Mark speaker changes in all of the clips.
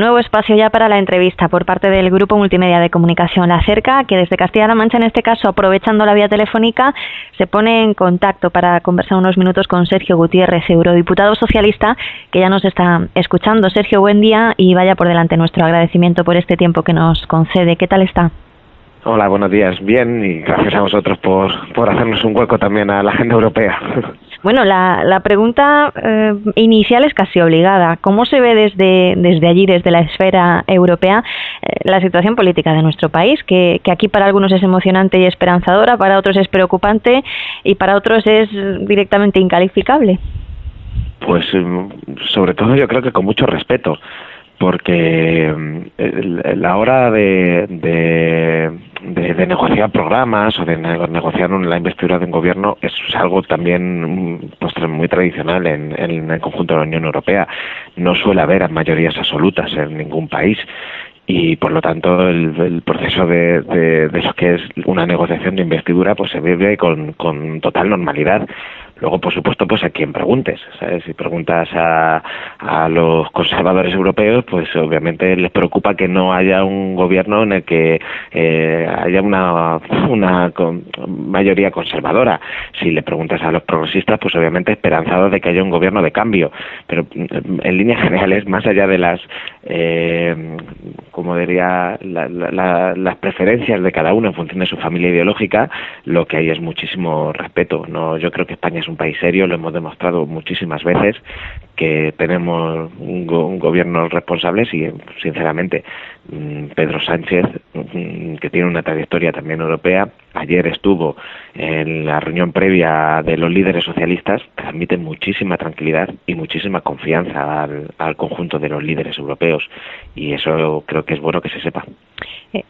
Speaker 1: Nuevo espacio ya para la entrevista por parte del Grupo Multimedia de Comunicación La Cerca, que desde Castilla-La Mancha, en este caso, aprovechando la vía telefónica, se pone en contacto para conversar unos minutos con Sergio Gutiérrez, eurodiputado socialista, que ya nos está escuchando. Sergio, buen día y vaya por delante nuestro agradecimiento por este tiempo que nos concede. ¿Qué tal está?
Speaker 2: Hola, buenos días. Bien, y gracias a vosotros por hacernos un hueco también a la agenda europea.
Speaker 1: Bueno, la pregunta inicial es casi obligada. ¿Cómo se ve desde allí, desde la esfera europea, la situación política de nuestro país? Que aquí para algunos es emocionante y esperanzadora, para otros es preocupante y para otros es directamente incalificable.
Speaker 2: Pues sobre todo yo creo que con mucho respeto, porque la hora de negociar programas o de negociar la investidura de un gobierno es algo también pues muy tradicional en el conjunto de la Unión Europea. No suele haber mayorías absolutas en ningún país y por lo tanto el proceso de lo que es una negociación de investidura pues se vive con total normalidad. Luego, por supuesto, pues a quien preguntes, ¿sabes? Si preguntas a los conservadores europeos, pues obviamente les preocupa que no haya un gobierno en el que haya una mayoría conservadora. Si le preguntas a los progresistas, pues obviamente esperanzados de que haya un gobierno de cambio. Pero en líneas generales, más allá de las, como diría, las preferencias de cada uno en función de su familia ideológica, lo que hay es muchísimo respeto. No, yo creo que España es un país serio, lo hemos demostrado muchísimas veces, que tenemos un gobierno responsables y, sinceramente, Pedro Sánchez, que tiene una trayectoria también europea, ayer estuvo en la reunión previa de los líderes socialistas, transmite muchísima tranquilidad y muchísima confianza al conjunto de los líderes europeos, y eso creo que es bueno que se sepa.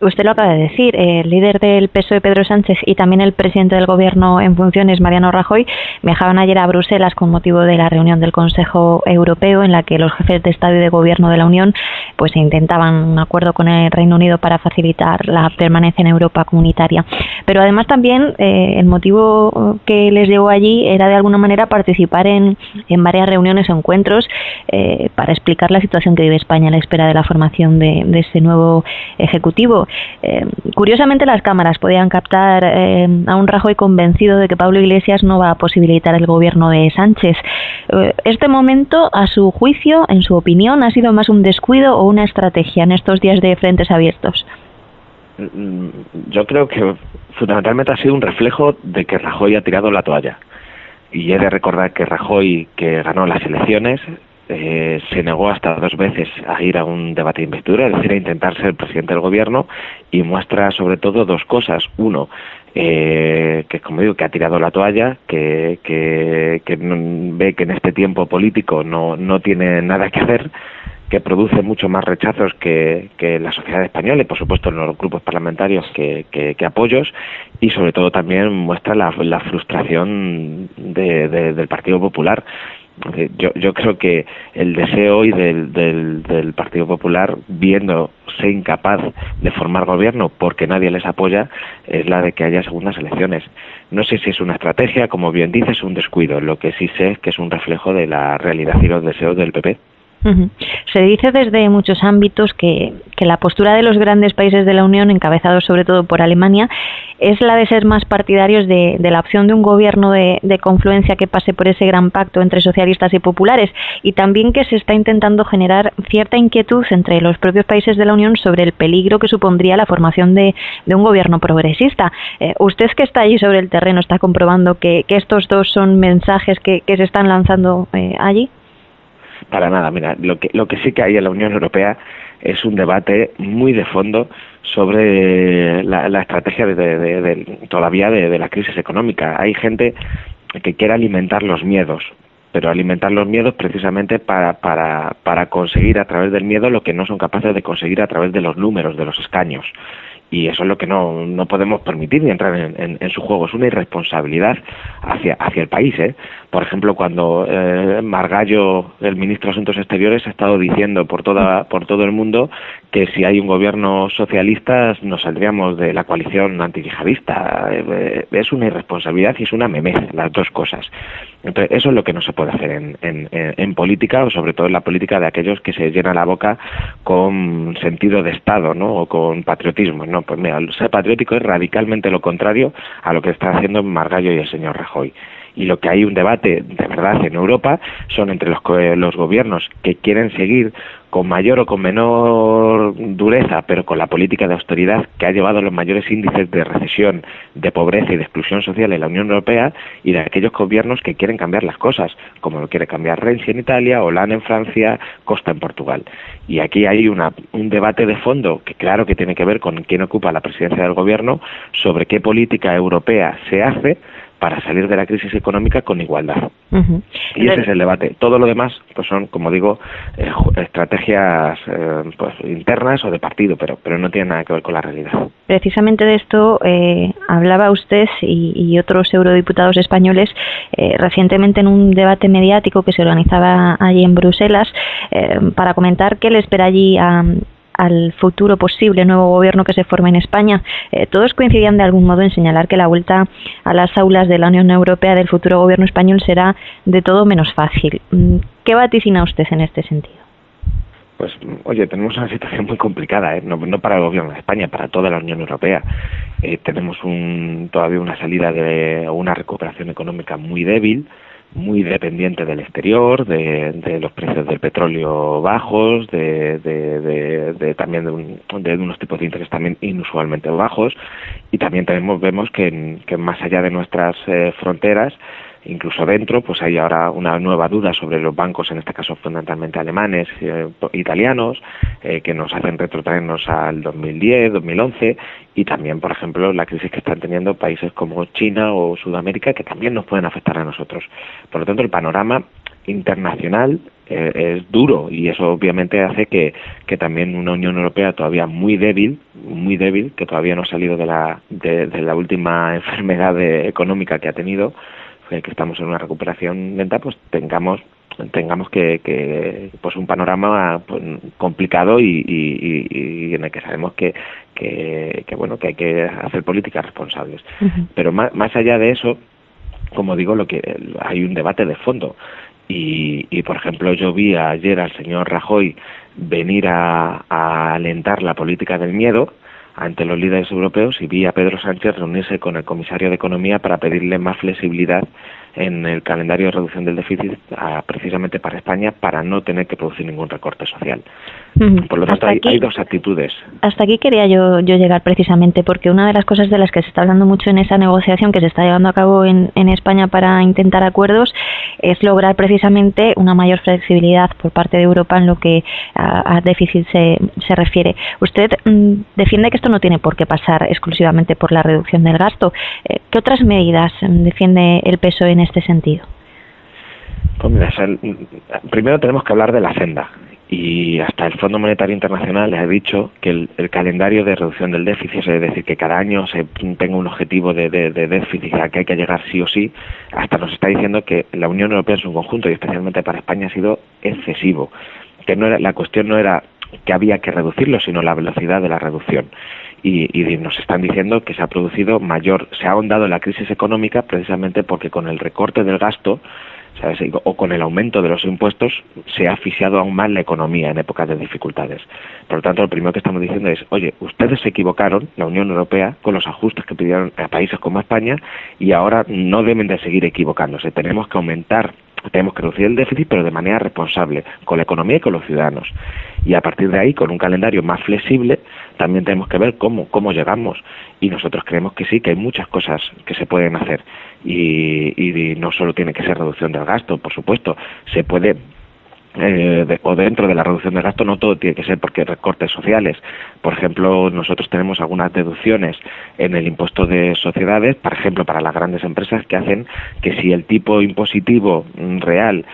Speaker 1: Usted lo acaba de decir, el líder del PSOE, Pedro Sánchez, y también el presidente del Gobierno en funciones, Mariano Rajoy, viajaban ayer a Bruselas con motivo de la reunión del Consejo Europeo en la que los jefes de Estado y de Gobierno de la Unión pues intentaban un acuerdo con el Reino Unido para facilitar la permanencia en Europa comunitaria. Pero además también el motivo que les llevó allí era de alguna manera participar en varias reuniones o encuentros para explicar la situación que vive España a la espera de la formación de este nuevo Ejecutivo. Curiosamente, las cámaras podían captar a un Rajoy convencido de que Pablo Iglesias no va a posibilitar el gobierno de Sánchez. ¿Este momento, a su juicio, en su opinión, ha sido más un descuido o una estrategia en estos días de frentes abiertos?
Speaker 2: Yo creo que fundamentalmente ha sido un reflejo de que Rajoy ha tirado la toalla. Y he de recordar que Rajoy, que ganó las elecciones, se negó hasta 2 veces a ir a un debate de investidura, es decir, a intentar ser presidente del gobierno, y muestra sobre todo 2 cosas. Uno, que como digo, que ha tirado la toalla, que ve que en este tiempo político no tiene nada que hacer, que produce mucho más rechazos que la sociedad española y, por supuesto, en los grupos parlamentarios que apoyos, y sobre todo también muestra la frustración del Partido Popular. Yo creo que el deseo hoy del Partido Popular, viéndose incapaz de formar gobierno porque nadie les apoya, es la de que haya segundas elecciones. No sé si es una estrategia, como bien dices, un descuido. Lo que sí sé es que es un reflejo de la realidad y los deseos del PP.
Speaker 1: Se dice desde muchos ámbitos que la postura de los grandes países de la Unión, encabezados sobre todo por Alemania, es la de ser más partidarios de la opción de un gobierno de confluencia que pase por ese gran pacto entre socialistas y populares, y también que se está intentando generar cierta inquietud entre los propios países de la Unión sobre el peligro que supondría la formación de un gobierno progresista. Usted, que está allí sobre el terreno, ¿está comprobando que estos dos son mensajes que se están lanzando allí?
Speaker 2: Para nada, mira, lo que sí que hay en la Unión Europea es un debate muy de fondo sobre la estrategia todavía de la crisis económica. Hay gente que quiere alimentar los miedos, pero alimentar los miedos precisamente para conseguir a través del miedo lo que no son capaces de conseguir a través de los números, de los escaños. y eso es lo que no podemos permitir ni entrar en su juego. Es una irresponsabilidad hacia el país, ¿eh? Por ejemplo, cuando Margallo, el ministro de Asuntos Exteriores, ha estado diciendo por todo el mundo que si hay un gobierno socialista nos saldríamos de la coalición antiyihadista. Es una irresponsabilidad y es una memez, las dos cosas. Entonces, eso es lo que no se puede hacer en política, o sobre todo en la política de aquellos que se llenan la boca con sentido de Estado, ¿no? O con patriotismo. No, pues mira, ser patriótico es radicalmente lo contrario a lo que está haciendo Margallo y el señor Rajoy. Y lo que hay un debate de verdad en Europa son entre los gobiernos que quieren seguir con mayor o con menor dureza, pero con la política de austeridad que ha llevado a los mayores índices de recesión, de pobreza y de exclusión social en la Unión Europea, y de aquellos gobiernos que quieren cambiar las cosas, como lo quiere cambiar Renzi en Italia, Hollande en Francia, Costa en Portugal. Y aquí hay un debate de fondo que claro que tiene que ver con quién ocupa la presidencia del gobierno, sobre qué política europea se hace para salir de la crisis económica con igualdad. Y ese es el debate. Todo lo demás pues son, como digo, estrategias pues internas o de partido, pero no tienen nada que ver con la realidad.
Speaker 1: Precisamente de esto hablaba usted y otros eurodiputados españoles recientemente en un debate mediático que se organizaba allí en Bruselas para comentar qué le espera allí al futuro posible nuevo gobierno que se forme en España. Todos coincidían de algún modo en señalar que la vuelta a las aulas de la Unión Europea del futuro gobierno español será de todo menos fácil. ¿Qué vaticina usted en este sentido?
Speaker 2: Pues, oye, tenemos una situación muy complicada, no para el gobierno de España, para toda la Unión Europea. Tenemos todavía una salida de una recuperación económica muy débil, muy dependiente del exterior, de los precios del petróleo bajos, también de unos tipos de interés también inusualmente bajos, y también vemos que más allá de nuestras fronteras, incluso dentro, pues hay ahora una nueva duda sobre los bancos, en este caso fundamentalmente alemanes, italianos, que nos hacen retrotraernos al 2010, 2011, y también, por ejemplo, la crisis que están teniendo países como China o Sudamérica, que también nos pueden afectar a nosotros. Por lo tanto, el panorama internacional es duro, y eso obviamente hace que también una Unión Europea todavía muy débil, que todavía no ha salido de la última enfermedad económica que ha tenido, que estamos en una recuperación lenta, pues tengamos que pues un panorama pues complicado y en el que sabemos que hay que hacer políticas responsables. Pero más allá de eso, como digo, hay un debate de fondo. Y por ejemplo, yo vi ayer al señor Rajoy venir a alentar la política del miedo ante los líderes europeos, y vi a Pedro Sánchez reunirse con el comisario de Economía para pedirle más flexibilidad en el calendario de reducción del déficit precisamente para España, para no tener que producir ningún recorte social. Por lo tanto, hay dos actitudes.
Speaker 1: Hasta aquí quería yo llegar precisamente, porque una de las cosas de las que se está hablando mucho en esa negociación que se está llevando a cabo en España para intentar acuerdos es lograr precisamente una mayor flexibilidad por parte de Europa en lo que a déficit se refiere. Usted defiende que esto no tiene por qué pasar exclusivamente por la reducción del gasto. ¿Qué otras medidas defiende el PSOE en este sentido?
Speaker 2: Pues mira, primero tenemos que hablar de la senda, y hasta el Fondo Monetario Internacional ha dicho que el calendario de reducción del déficit, es decir, que cada año se tenga un objetivo de déficit a que hay que llegar sí o sí, hasta nos está diciendo que la Unión Europea en su conjunto, y especialmente para España, ha sido excesivo, que la cuestión no era que había que reducirlo, sino la velocidad de la reducción. Y nos están diciendo que se ha ahondado la crisis económica precisamente porque con el recorte del gasto, ¿sabes?, o con el aumento de los impuestos, se ha asfixiado aún más la economía en épocas de dificultades. Por lo tanto, lo primero que estamos diciendo es, oye, ustedes se equivocaron, la Unión Europea, con los ajustes que pidieron a países como España, y ahora no deben de seguir equivocándose. Tenemos que reducir el déficit, pero de manera responsable, con la economía y con los ciudadanos. Y a partir de ahí, con un calendario más flexible, también tenemos que ver cómo llegamos. Y nosotros creemos que sí, que hay muchas cosas que se pueden hacer. Y no solo tiene que ser reducción del gasto, por supuesto. Se puede o dentro de la reducción de gasto, no todo tiene que ser porque recortes sociales. Por ejemplo, nosotros tenemos algunas deducciones en el impuesto de sociedades, por ejemplo, para las grandes empresas, que hacen que si el tipo impositivo real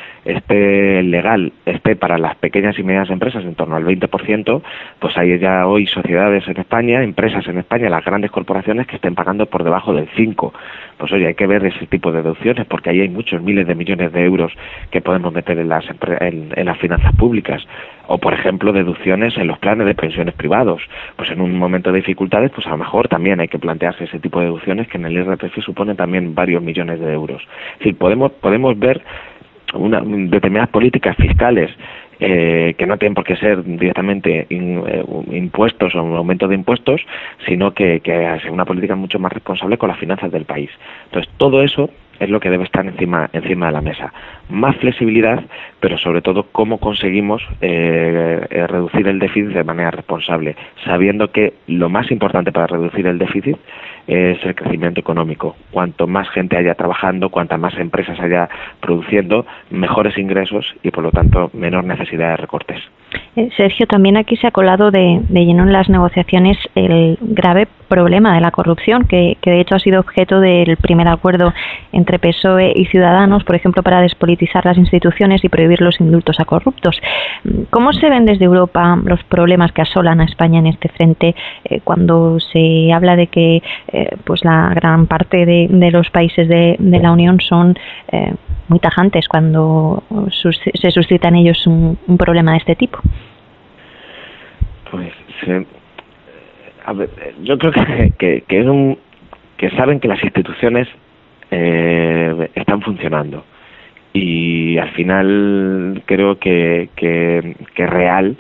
Speaker 2: legal esté para las pequeñas y medianas empresas en torno al 20%, pues hay ya hoy sociedades en España, empresas en España, las grandes corporaciones que estén pagando por debajo del 5%. Pues oye, hay que ver ese tipo de deducciones porque ahí hay muchos miles de millones de euros que podemos meter en las finanzas públicas. O, por ejemplo, deducciones en los planes de pensiones privados. Pues en un momento de dificultades, pues a lo mejor también hay que plantearse ese tipo de deducciones que en el IRPF suponen también varios millones de euros. Es decir, podemos ver determinadas políticas fiscales que no tienen por qué ser directamente impuestos o un aumento de impuestos, sino que sea una política mucho más responsable con las finanzas del país. Entonces, todo eso es lo que debe estar encima de la mesa. Más flexibilidad, pero sobre todo cómo conseguimos reducir el déficit de manera responsable, sabiendo que lo más importante para reducir el déficit es el crecimiento económico. Cuanto más gente haya trabajando, cuantas más empresas haya produciendo, mejores ingresos y por lo tanto menor necesidad de recortes.
Speaker 1: Sergio, también aquí se ha colado de lleno en las negociaciones el grave problema de la corrupción, que de hecho ha sido objeto del primer acuerdo entre PSOE y Ciudadanos, por ejemplo, para despolitizar las instituciones y prohibir los indultos a corruptos. ¿Cómo se ven desde Europa los problemas que asolan a España en este frente cuando se habla de que pues la gran parte de los países de la Unión son muy tajantes cuando se suscita en ellos un problema de este tipo?
Speaker 2: Pues a ver, yo creo que saben que las instituciones están funcionando y al final creo que es real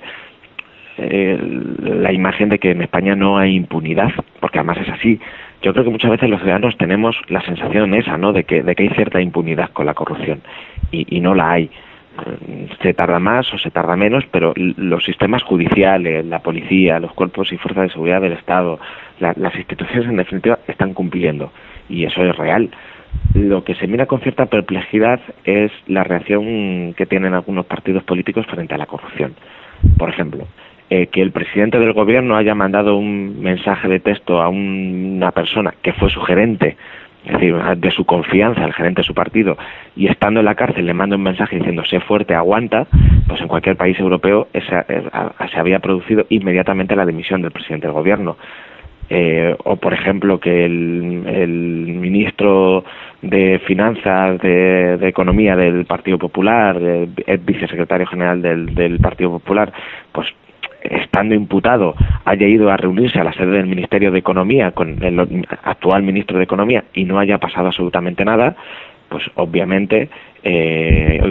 Speaker 2: la imagen de que en España no hay impunidad, porque además es así. Yo creo que muchas veces los ciudadanos tenemos la sensación esa, ¿no?, de que hay cierta impunidad con la corrupción y no la hay. Se tarda más o se tarda menos, pero los sistemas judiciales, la policía, los cuerpos y fuerzas de seguridad del Estado, las instituciones en definitiva están cumpliendo y eso es real. Lo que se mira con cierta perplejidad es la reacción que tienen algunos partidos políticos frente a la corrupción. Por ejemplo, que el presidente del gobierno haya mandado un mensaje de texto a una persona que fue su gerente, es decir, de su confianza, el gerente de su partido, y estando en la cárcel le manda un mensaje diciendo sé fuerte, aguanta, pues en cualquier país europeo se había producido inmediatamente la dimisión del presidente del gobierno. O por ejemplo que el ministro de Finanzas, de Economía del Partido Popular, el vicesecretario general del Partido Popular, pues estando imputado haya ido a reunirse a la sede del Ministerio de Economía con el actual ministro de Economía y no haya pasado absolutamente nada, pues obviamente,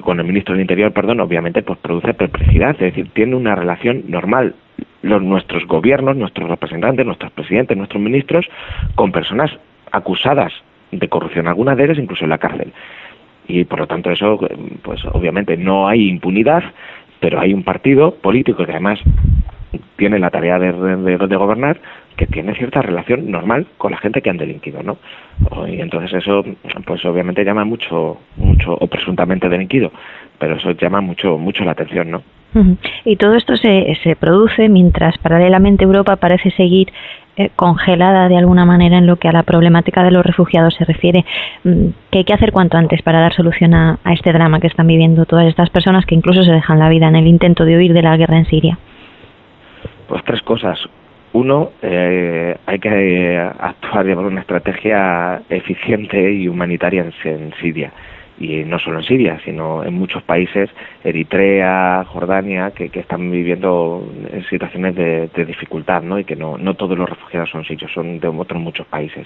Speaker 2: con el ministro del Interior, perdón, obviamente pues produce perplejidad, es decir, tiene una relación normal nuestros gobiernos, nuestros representantes, nuestros presidentes, nuestros ministros, con personas acusadas de corrupción, algunas de ellas incluso en la cárcel. Y por lo tanto eso, pues obviamente no hay impunidad, pero hay un partido político que además tiene la tarea de gobernar, que tiene cierta relación normal con la gente que han delinquido, ¿no? Y entonces eso, pues obviamente llama mucho, o presuntamente delinquido, pero eso llama mucho la atención, ¿no?
Speaker 1: Y todo esto se produce mientras paralelamente Europa parece seguir congelada de alguna manera en lo que a la problemática de los refugiados se refiere. ¿Qué hay que hacer cuanto antes para dar solución a este drama que están viviendo todas estas personas que incluso se dejan la vida en el intento de huir de la guerra en Siria?
Speaker 2: Pues tres cosas. Uno, hay que actuar, llevar una estrategia eficiente y humanitaria en Siria. Y no solo en Siria, sino en muchos países, Eritrea, Jordania, que están viviendo situaciones de dificultad, ¿no? Y que no todos los refugiados son sirios, son de otros muchos países.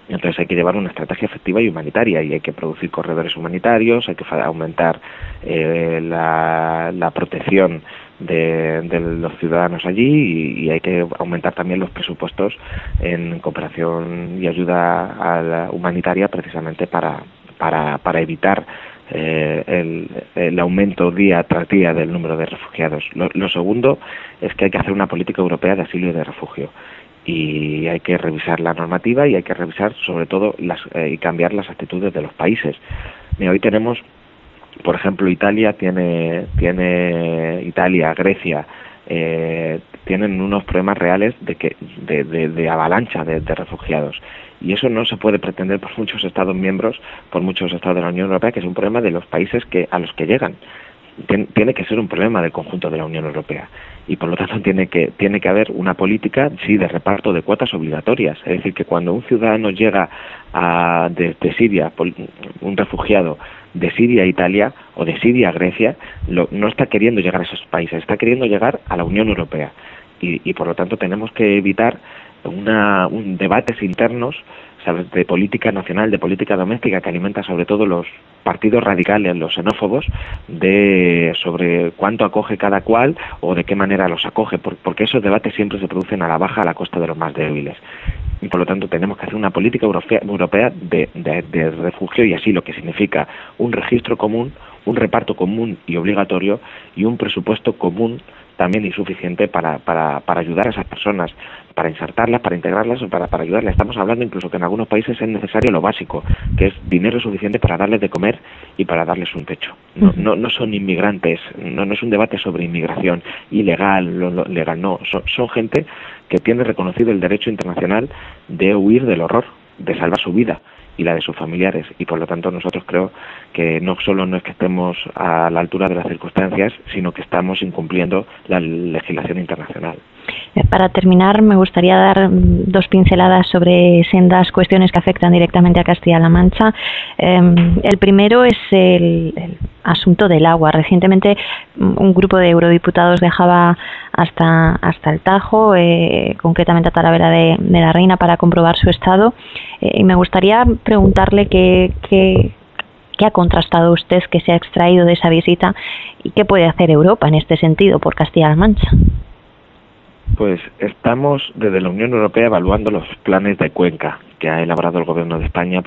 Speaker 2: Entonces hay que llevar una estrategia efectiva y humanitaria y hay que producir corredores humanitarios, hay que aumentar la protección de los ciudadanos allí y hay que aumentar también los presupuestos en cooperación y ayuda a la humanitaria precisamente para evitar el aumento día tras día del número de refugiados. Lo segundo es que hay que hacer una política europea de asilo y de refugio y hay que revisar la normativa y hay que revisar sobre todo y cambiar las actitudes de los países. Hoy tenemos Por ejemplo, Italia, Grecia, tienen unos problemas reales de avalancha de refugiados. Y eso no se puede pretender por muchos Estados miembros, por muchos Estados de la Unión Europea, que es un problema de los países a los que llegan. Tiene que ser un problema del conjunto de la Unión Europea, y por lo tanto tiene que haber una política, sí, de reparto de cuotas obligatorias. Es decir, que cuando un ciudadano llega desde Siria, un refugiado de Siria a Italia o de Siria a Grecia, no está queriendo llegar a esos países, está queriendo llegar a la Unión Europea, y por lo tanto tenemos que evitar debates internos, ¿sabes?, de política nacional, de política doméstica, que alimenta sobre todo los partidos radicales, los xenófobos, sobre cuánto acoge cada cual o de qué manera los acoge, porque esos debates siempre se producen a la baja, a la costa de los más débiles. Y por lo tanto tenemos que hacer una política europea de refugio y asilo, que significa un registro común, un reparto común y obligatorio, y un presupuesto común también insuficiente para ayudar a esas personas, para insertarlas, para integrarlas o para ayudarlas. Estamos hablando incluso que en algunos países es necesario lo básico, que es dinero suficiente para darles de comer y para darles un techo. No son inmigrantes, no es un debate sobre inmigración ilegal, legal, no. Son gente que tiene reconocido el derecho internacional de huir del horror, de salvar su vida y la de sus familiares, y por lo tanto nosotros creo que no solo no es que estemos a la altura de las circunstancias, sino que estamos incumpliendo la legislación internacional.
Speaker 1: Para terminar, me gustaría dar dos pinceladas sobre sendas cuestiones que afectan directamente a Castilla-La Mancha. El primero es el asunto del agua. Recientemente un grupo de eurodiputados viajaba hasta el Tajo, concretamente a Talavera de la Reina, para comprobar su estado. Y me gustaría preguntarle qué ha contrastado usted, qué se ha extraído de esa visita y qué puede hacer Europa en este sentido por Castilla-La Mancha.
Speaker 2: Pues estamos desde la Unión Europea evaluando los planes de cuenca que ha elaborado el Gobierno de España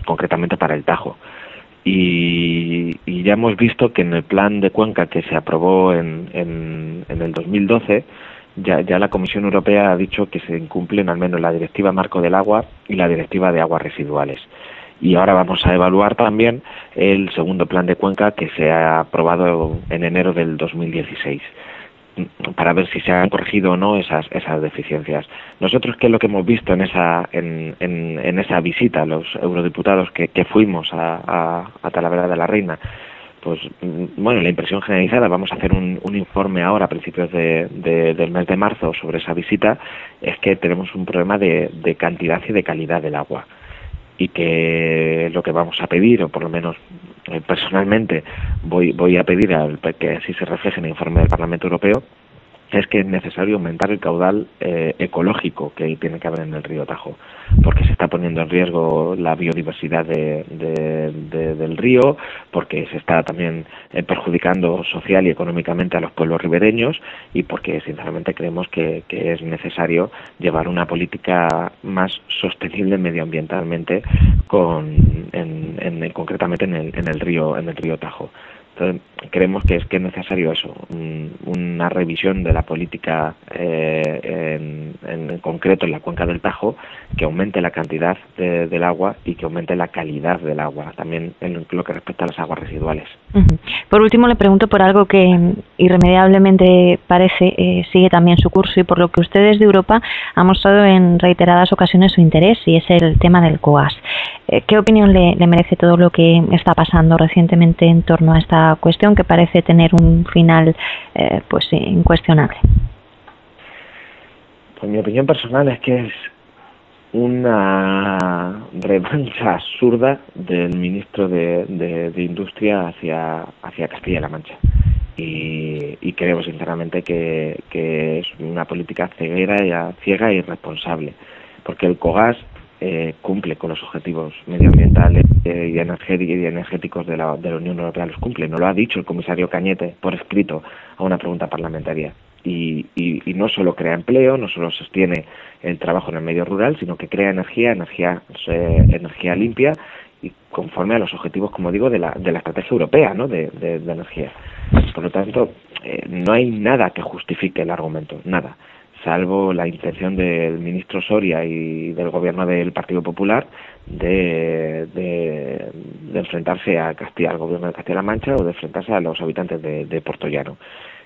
Speaker 2: concretamente para el Tajo. Y ya hemos visto que en el plan de cuenca que se aprobó en el 2012, ya la Comisión Europea ha dicho que se incumplen al menos la Directiva Marco del Agua y la Directiva de Aguas Residuales. Y ahora vamos a evaluar también el segundo plan de cuenca que se ha aprobado en enero del 2016. Para ver si se han corregido o no esas deficiencias. Nosotros, ¿qué es lo que hemos visto en esa visita, los eurodiputados que fuimos a Talavera de la Reina? Pues bueno, la impresión generalizada, vamos a hacer un informe ahora a principios del mes de marzo sobre esa visita, es que tenemos un problema de cantidad y de calidad del agua, y que lo que vamos a pedir, o por lo menos personalmente voy a pedir que así se refleje en el informe del Parlamento Europeo, es que es necesario aumentar el caudal ecológico que tiene que haber en el río Tajo, porque se está poniendo en riesgo la biodiversidad del río, porque se está también perjudicando social y económicamente a los pueblos ribereños, y porque sinceramente creemos que es necesario llevar una política más sostenible medioambientalmente concretamente en el río Tajo. Entonces, creemos que es necesario eso, una revisión de la política en concreto en la cuenca del Tajo, que aumente la cantidad del agua y que aumente la calidad del agua, también en lo que respecta a las aguas residuales.
Speaker 1: Por último, le pregunto por algo que irremediablemente parece sigue también su curso, y por lo que ustedes de Europa han mostrado en reiteradas ocasiones su interés, y es el tema del cogas. ¿Qué opinión le merece todo lo que está pasando recientemente en torno a esta cuestión, que parece tener un final pues incuestionable?
Speaker 2: Pues mi opinión personal es que es una revancha absurda del ministro de Industria hacia Castilla-La Mancha, y creo sinceramente que es una política ciega e irresponsable, porque el COGAS cumple con los objetivos medioambientales y energéticos de la Unión Europea, los cumple. No lo ha dicho el comisario Cañete por escrito a una pregunta parlamentaria. Y no solo crea empleo, no solo sostiene el trabajo en el medio rural, sino que crea energía limpia y conforme a los objetivos, como digo, de la estrategia europea, ¿no?, de energía. Por lo tanto, no hay nada que justifique el argumento, nada, salvo la intención del ministro Soria y del gobierno del Partido Popular de de enfrentarse a Castilla, al gobierno de Castilla-La Mancha, o de enfrentarse a los habitantes de Puertollano.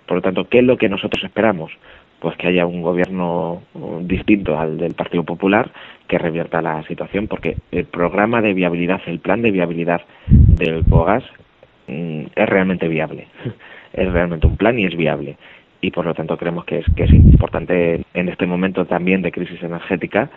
Speaker 2: Por lo tanto, ¿qué es lo que nosotros esperamos? Pues que haya un gobierno distinto al del Partido Popular que revierta la situación, porque el programa de viabilidad, el plan de viabilidad del Cogas es realmente viable. Es realmente un plan y es viable. Y por lo tanto creemos que es importante en este momento también de crisis energética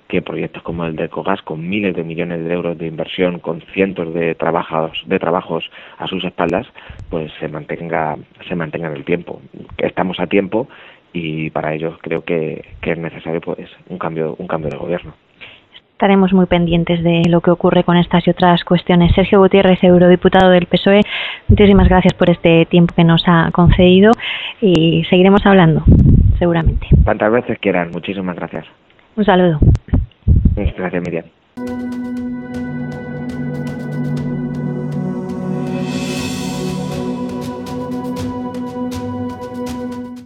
Speaker 2: que proyectos como el de Cogas, con miles de millones de euros de inversión, con cientos de trabajos a sus espaldas, pues se mantenga en el tiempo. Estamos a tiempo y para ello creo que es necesario pues un cambio de gobierno.
Speaker 1: Estaremos muy pendientes de lo que ocurre con estas y otras cuestiones. Sergio Gutiérrez, eurodiputado del PSOE, muchísimas gracias por este tiempo que nos ha concedido y seguiremos hablando, seguramente.
Speaker 2: Cuantas veces quieran. Muchísimas gracias.
Speaker 1: Un saludo.
Speaker 2: Gracias, Miriam.